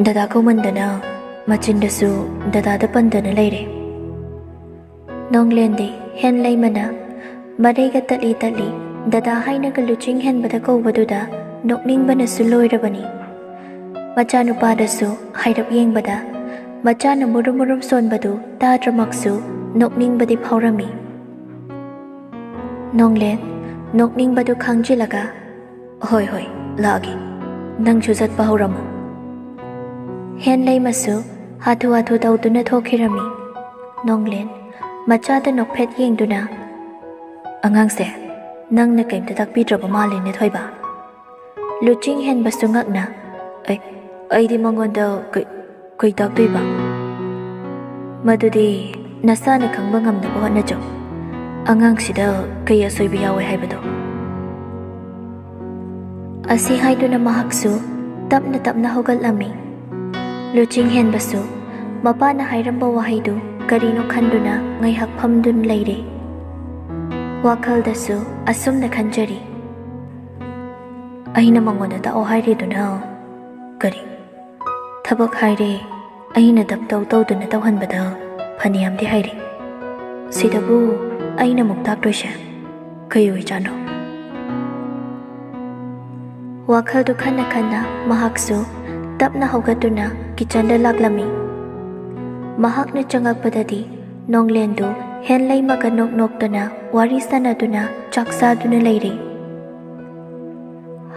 Dada kaumandana machindasu dadada pandana leire. Nonglendi hen leimana madaiga tatli dada hainaga luching hen bada kaubaduda nokning bana suloirabani. Machanupadasu hairap yengbada machana murum sonbadu tadramaksu nokning badi phaurami. Nonglen nokning badu khangjilaga hoi lagi nang chuzat pahuramu. Hen leimasu hatu dauduna thokirami. Nonglen machada nokphet yengduna angangse nangna kaimta takpidraba malene thoiba. Luching hen basu ngakna aidi mangonda kai taktoiba. Madudi nasana khangba ngamnaba hotnajo angangsida kai asoiba yawe haibado. Asi haiduna mahaksu tapna hogatlami. Luching hen basu mapana hairamba wahaidu karino khanduna ngaihak phamdun leire. Wakhaldasu asumna khanjari. Aina mangonda ta'o hairiduna kari thabak haire aina dabtau tawduna tawhanbada phaniyamdi hairi. Sidabu aina muktak doisha kayoi jano. Wakhaldu khanna mahaksu tapna hogatuna kichanda laklami. Mahakna changakpadadi nonglendu hen leimaga noktana wari sanaduna chaksaduna leire.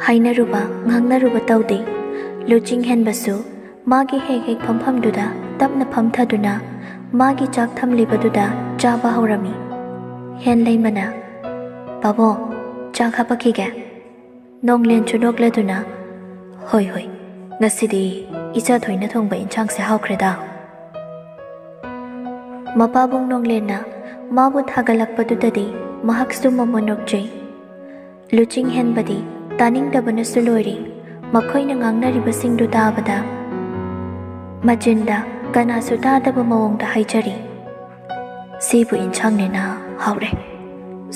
Hainaruba ngangnaruba tawdi. Luching hen basu magi hek phamduda tapna phamthaduna magi chak thamlibaduda chaba haurami. Hen leimana babo chak hapakhiga. Nonglen chunokleduna hoi ngasidi icha thoina thongba inchang se haukreda. Mapabung nonglena mabu thagalakpadudadi mahaksu mamonokjai. Luching hen badi taning dabana suloiri makhoina ngangnaribasingdu tabada machinda kanasu tadaba mawongda haijari. Sibu inchang na haure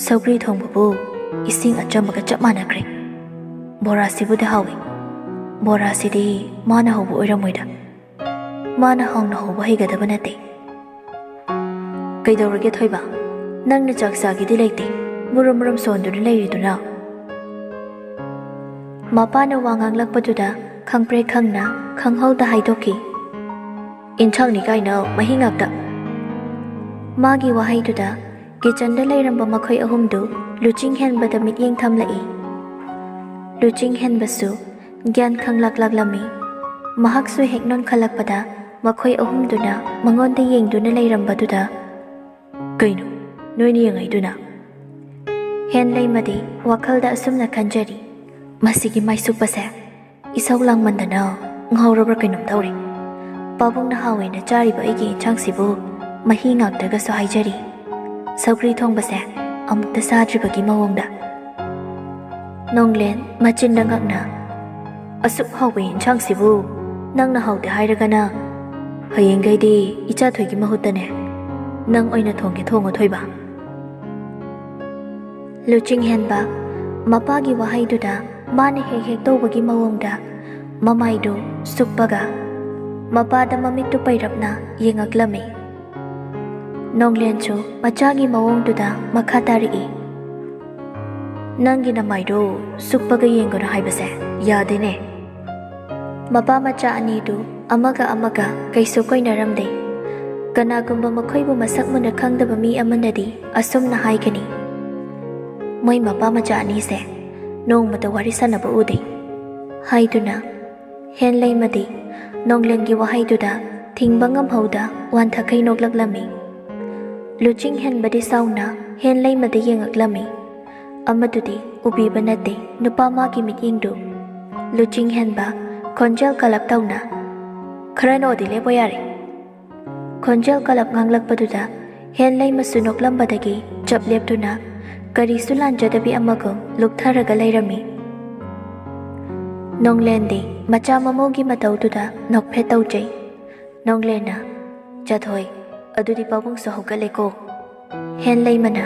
saugri thongbabu ising achamaga chap manakre. Bora sibuda hawi bora sidi mana hobu oiramoida mana hongna hobu haigadaba nate. Kaidawrage thoiba nangna chaksagidi leite murum sonduna leiriduna. Mapana wanganglakpaduda khangpre khangna khanghauda haidoki. Inchang ni kaina mahingakta. Magi wahaiduda kichanda leiramba makhoi ahumdu luching hen bada mityeng thamlai. Luching hen basu gyan khanglaklami. Mahaksu heknon khalakpada makhoi ahumduna mangonda yengduna leirambaduda kaino noini yangaiduna. Hen leimadi wakhalda asumna khanjari. Masigi Maisukpa se isau langmandana nghaurabra kainom tawri. Pabungna hawena chariba aigi inchangsibu mahi ngakdagasu haijari. Saugri thongba se amukta sadribagi mawongda. Nonglen machinda ngakna asuk hawe inchangsibu nangna hawde hairagana hayenggaidi icha thoigi mahutane nang oina thongge thongo thoiba. Luching hen ba mapagi wahaiduda mani hek tawbagi mawongda mamaidu sukpaga mapada mamiktu pairapna yengaklami. Nonglenchu machagi mawongduda makhatari. Nangi namaidu sukpaga yengona haibase yadene. Mapa macha anidu amaga kaisu koinaramde. Kanagumba makhoibu masak muna khangdaba mi amanadi asumna haigani. Moi mapa macha ani se nongmata wari sanaba ude. Haiduna hen leimadi nonglengi wahaiduda thingbangam hauda wanthakai noklaklami. Luching hen badi sauna hen leimadi yengaklami. Amadudi ubiba nate nupa magi mityengdu. Luching hen ba konjal kalap tauna kharano dile boyare. Konjal kalap nganglakpaduda hen leimasu noklambadagi chap leptuna karisu lanjadabi amagam luktharaga leirami. Nonglendi macha mamogi mataududa nokphe taujai. Nonglena chathoi adudi pabung so hogaleko. Hen leimana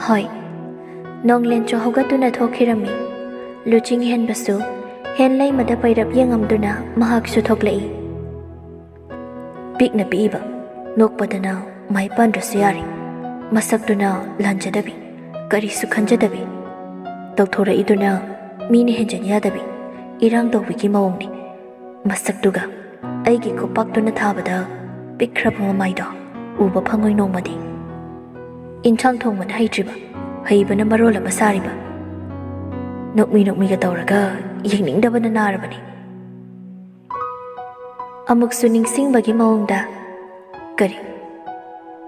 hoi. Nonglen cho hogatuna thokhirami. Luching hen basu hen leimada pairap yengamduna mahaksu thoklai. Pikna piiba, nokpadana mai pandrasu yari. Masaktuna lanjadabi, karisu khanjadabi. Doktora iduna mini henjan yadabi, irang tawbigi mawongni. Masaktuga aigi kopaktuna thabada pikraba mamaido uba phangoi nongmadi. Inchang thongman haitriba, haibana marola masariba. Nokmi ga tawraga yengningdabana narabani. Amuksu ningsingbagi mawongda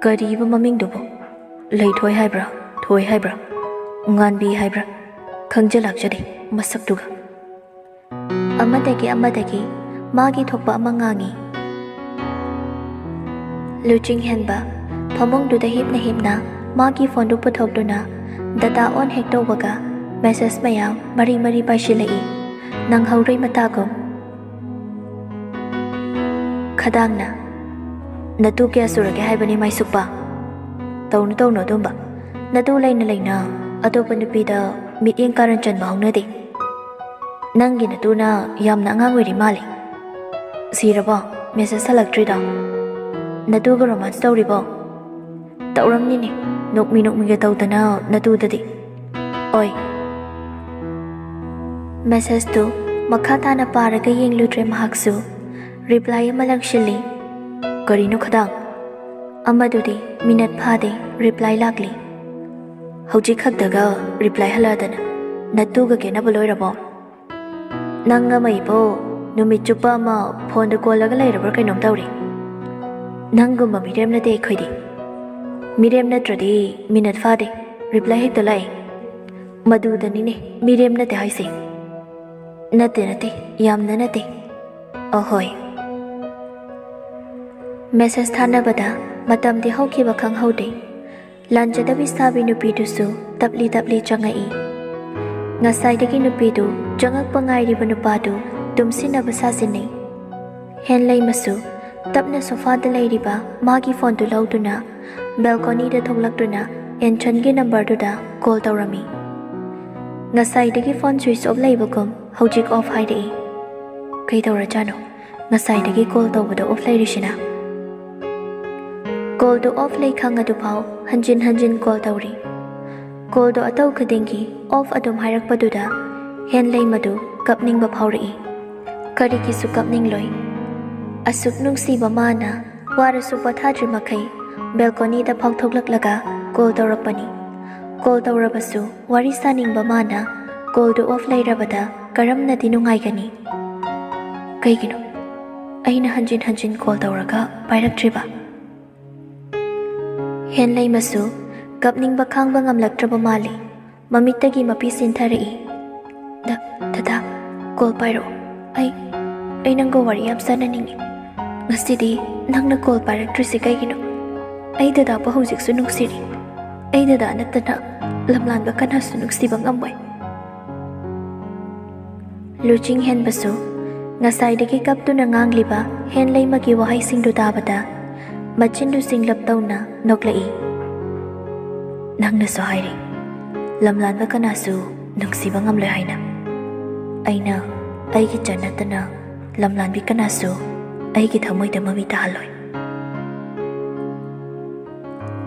kariba mamingdubo leithoi haibra, thoi haibra, nganbi haibra, khangjalakjadi masaktuga. Amadagi magi thokpa ama ngangi. Luching henba phamongduda hipna magi phone du puthokduna data on hek tawbaga message mayam mari paishilai nang haurei matago khadangna natu kya surage haibani Maisukpa tawnu dumba natu laina atopa nupida mityeng karan chanba hongnade nangi natuna yamna angang oiri mali sirabo message halaktrida natuga romance tawribo tawramnini nokmi ga tawdana natudadi oi message tu makha na paraga yenglutre mahaksu reply ama langshili karino khadang amadudi minute phade reply lakli hauji khakdaga reply haladana natuga kenaba loirabo nanga maibo numit chupa ma phone da call laga lairabra kainom tawri nangumba mirem na de khoidi mirem na tradi minute phade reply hek dalai madudani ne mirem na de haise nate yamna nate ahoy message thanabada matamdi haukiba khanghaude lanjadabi sabi nupidusu tapli changai ngasaidagi nupidu jangak pangairiba nupadu tumsinaba sasinai henlai masu tapna sofa da lairiba magi phone tu lauduna balcony da thoklaktuna enchangge number du da call tawrami ngasaidagi phone switch off laibagum hojik off haidai kai tawrajano ngasaidagi call tawbada off lairishina call do off lay khangadu phau hanjin call tawri call do ataw khadingi off adum hairakpaduda henlai madu kapning ba phawri kariki su kapning loi asuk nungsiba mana warasu pathadri makai balcony da phau thoklaklaga call tawrapani call tawrabasu wari saningba mana call do off lairabada karamna dinungai gani kaigino aina hanjin call tawraga pairaktriba henlai masu kapning ba khangba ngamlaktraba mali mamittagi mapi sinthari dada call pairo ai nanggo wari yam sananingi ngasidi nangna call pairaktrisi kaigino ai dada pa hojik su nuksiri ai dada natana lamlanba kana su nuksiba ngambai luching hen basu ngasaidagi kaptuna ngangliba henlai magi wahai singdu tabada machindu singlap tawna noklai nangna so hairi lamlanba kana su nuksiba ngamloi haina aina aigi janatana lamlanbi kana su aigi thamoida mami tahaloi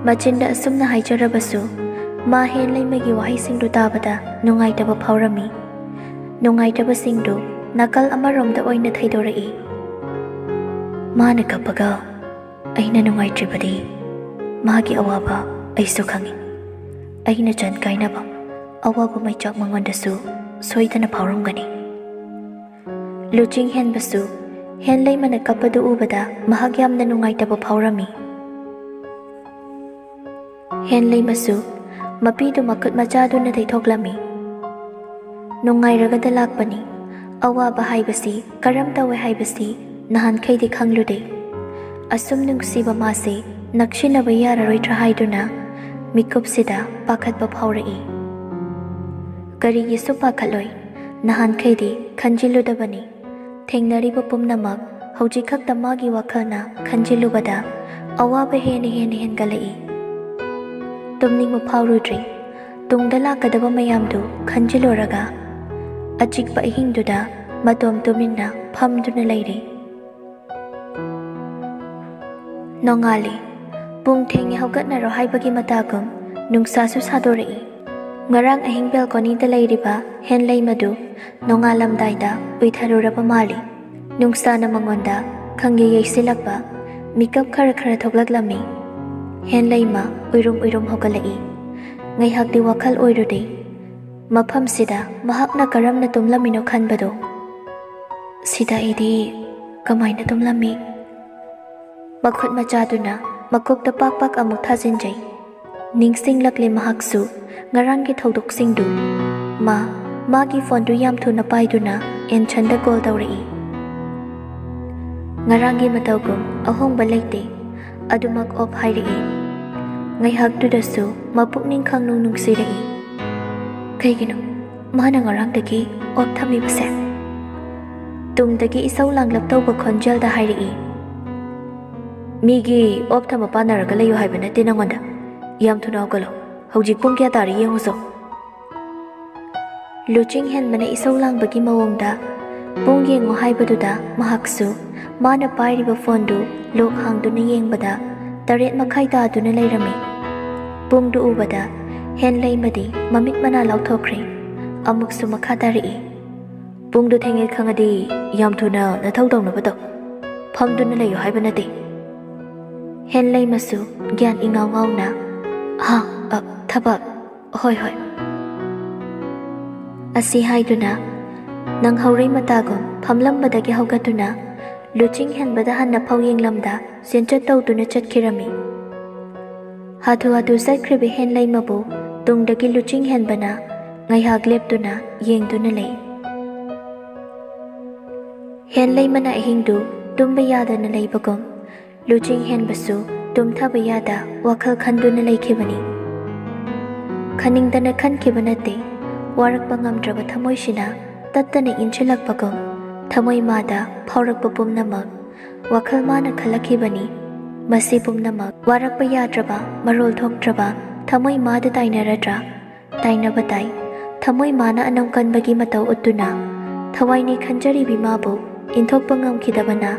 machinda asumna haijarabasu ma henlai magi wahai singdu tabada nungai taba phawrami nungai taba singdu nakal amaromda oina thaidorai mana kapaga aina nungai tribadi magi awaba aisu khangi aina jan kainaba awaba mai chak mangondasu soidana phawramgani luching hen basu henlai mana kapadu ubada mahagyamna nungai taba phawrami henlai masu mapidu makut majadu na thaithoklami nungai ragada lakpani awaba haibasi karam tawe haibasi nahan khaidi khanglude asum nungsiba mase nakshilaba yararoi trahaiduna mikupsida pakhatba phawrai karigi su pakhaloi nahan khaidi khanjiludabani thengnariba pumnamak hauji khakta magi wakhalna khanjilubada awaba hen galai tumning phawrudri tungda lakadaba mayamdu khanjiloraga achikpa ihingduda matom tuminna phamduna leire Nongali, pung theng haugatnaro haibagi matagum, nungsasu sadori. Ngarang ahing balcony da layriba, hen lay madu, nongalamdayda, uitharuraba mali. Nungsa na mangonda, kangyayay silakba, mikap kara thoklaglami. Hen lay ma, uirum hogalai. Ngay hagdi wakal oirudi. Mapam sida, mahak na karam na tumlamino kanbado. Sida idi, kamay na tumlami. Makhut machaduna, makukta pakpak amuk thazinjay. Ningsing lakli mahaksu, ngarangi thodok singdu. Magi phone du yam thuna paiduna, en chanda call tawrai. Ngarangi matawgum, ahongba laite, adumak op hairi. Ngay hagdudasu, mapukning kang nung sirai. Kaygino, mana ngarang dagi, op thami base. Tungdagi isaw lang laptaw ba konjal da hairi. Migi op thama panaragalayo haibana tinangonda. Yam thuna galo, haujik pung kya tari yenguso. Luching hen mana isaw lang bagi mawongda, pung yengo haibaduda, mahaksu, mana pairiba fondu, lok hangdu na yengbada, taret makay taadu na layrami. Pung du ubada, hen lay madi, mamit mana lauthokri, amuk su makatari. Pung du thengil kangadi, yam thuna na thawdong na bato, phamdu na layo haibanati. Hen lay masu, gyan ingaw ngaw na, Thabak, hoy. Asi haiduna, nang hauray matagom, pamlambadagi haugatuna, luching hen badahan na pawyeng lamda, sinchat tawduna chatkirami. Hatu saykribi hen lay mabu, tungdagi luching hen bana, ngay haglepduna, yengduna lay. Hen lay mana ihingdu, tumbayada na lay bagom, luching hen basu, tumthabayada, wakal khanduna lay kibani. Kaningdana kan kibanate, warak bangamdraba thamoy shina, tattana inchilak bagom, thamoy mada, paurak babum namag, wakal mana kalakibani, masi bum namag, warak bayadraba, marol thokdraba, thamoy mada tainaradra, tainabatay, thamoy mana anongkan bagi mataw utuna, thaway ni khanjari bimabu, inthok bangam kidabana,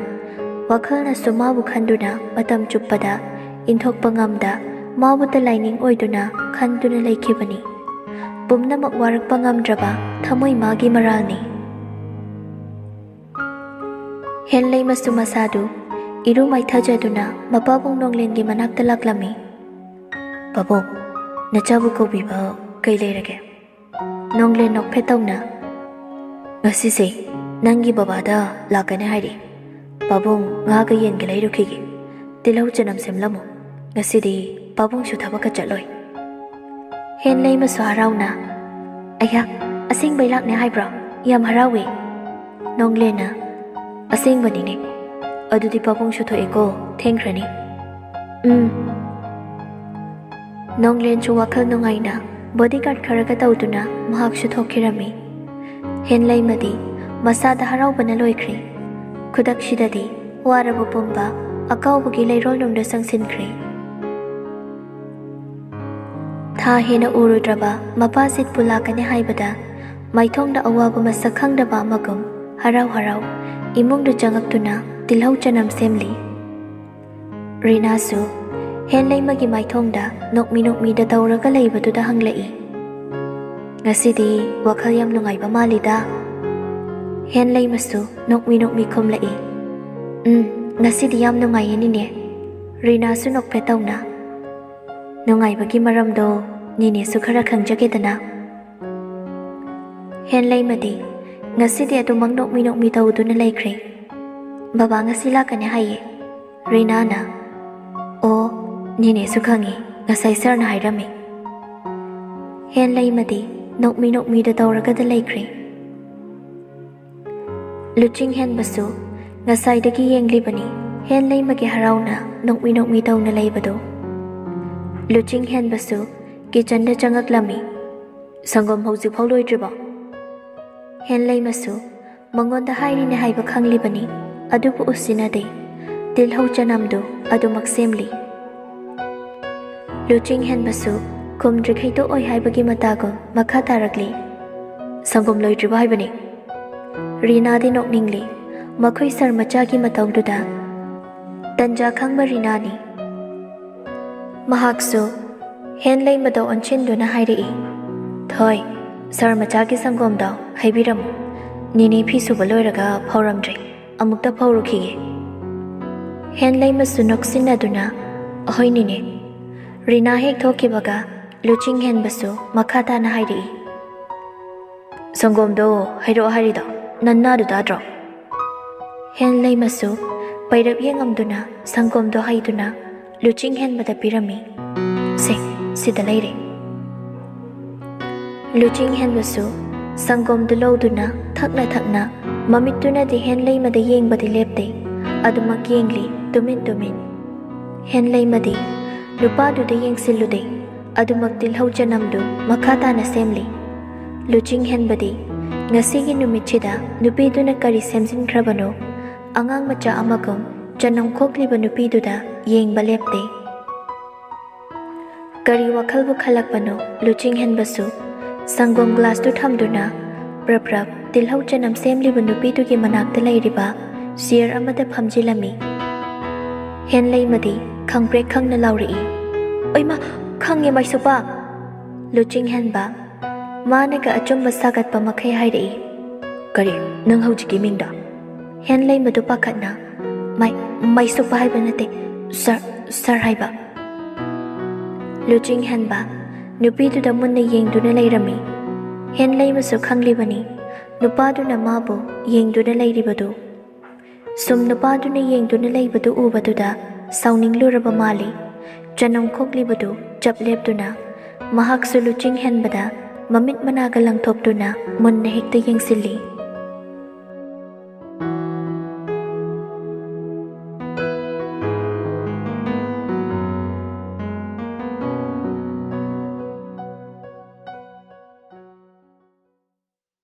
wakal na sumabu khanduna, matam chuppada, inthok bangamda, Mabuta lining oiduna, khanduna laikibani. Bumna magwarak pangamdraba, thamoy magi maralni. Hen lay masumasadu, iru may thajaduna, mapabong nonglengi manakta laklami. Babong, nachabu ko biba, kay layrage. Nonglen nokpetaw na. Ngasisi, nangi babada, lakane hari. Babong, nga gayen galayro kigi. Tilaw janam semlamo. Ngasidi, Pabong siya tabaka chaloy. Hen lay maso haraw na. Aya, asing baylak ni haibra, yam harawi. Nongle na, asing banini. Adudi pabong siya to eko, tengrani. Nonglen siya wakal nungay na, bodyguard karaga tawdo na, mahak siya to kirami. Hen lay madi, masada haraw ba na loykri. Kudak siya dadi, warabo pumba, akaw bagilay rol nung dasang sinkri. Tha hena urudraba, mapasit pulakane haibada, maithong da awaba masakhang da bamagum, haraw, imung da jangaktuna, tilhaw chanam semli. Rinasu, hen lay magi maithong da, nokmi da tawraga laybado da hanglai. Ngasidi, wakal yam nungay ba malida. Hen lay masu, nokmi kumlai. Ngasidi yam nungay yanine. Rinasu nokpetaw na. Nungay bagi maramdo, nini sukhara khangjagedana. Hen lay madi, ngasidi atumang nokmi tawdo na laikre. Baba ngasila ka niya haye. Rina na. O, nini sukhangi, ngasay sir na hayrami. Hen lay madi, nokmi da tawraga da laikre. Luching hen basu, ngasay dagi yengli bani, hen lay magi haraw na, nokmi taw na laybado. Luching hen basu, kitchen da changak lami. Sangom hausi phawloi driba. Hen lay masu, mangon da hairi ne haiba khangli bani, adubu usina de, tilhau chanamdo, adu maksemli. Luching hen basu, kumdrik haito oi haibagi matagom, makha tarakli. Sangom loi driba haibani. Rina di nokningli, makoy sar machagi matawduda. Tanja khangba Rinani. Mahaksu hen lay madaw onchinduna hairi. Thoi, sar machagi sangomdaw haibiramu. Nini pisu baloiraga pauramdri. Amukta paurukige. Hen lay masu noksinaduna. Ahoy nini. Rina hek thokibaga luching hen basu makata na hairi. Sangomdo hairo harido. Nannadu dadro. Hen lay masu pairap yengamduna sangomdo haiduna luching hen bada pirami. Sida leire. Luching hen basu sangomdo loduna thakna mamituna di hen lay mada yeng badi lepte adumak yengli tumin. Hen lay madi lupadu de yeng silude adumak tilhau janamdu makata na semli. Luching hen badi ngasigi numitchida nupiduna kari semsin krabano angang macha amagong janam khokliba nupiduda yeng balepte. Kari wakhalbu khalakbano luching hen basu sangom glass tu thamduna prap tilhau janam semliba nupidugi manakta lairiba sir amada phamjilami. Hen lay madi khangprek khangna lauri. Oima khangye Maisukpa. Luching hen ba Managa achumba sagat pa makhai hairi. Kari nang haujiki mingda. Hen lay madu pakatna. Maisukpa haiba nate. Sir haiba. Luching hen ba nupidu da munna yengduna lairami. Hen lay masu khanglibani. Nupaduna mabu yengduna lairibadu. Sum nupaduna yengduna laibadu ubatuda sauning luraba mali. Janam khoklibadu japlepduna. Mahaksu luching hen bada mamit managa lang thopduna munna hekta yengsili.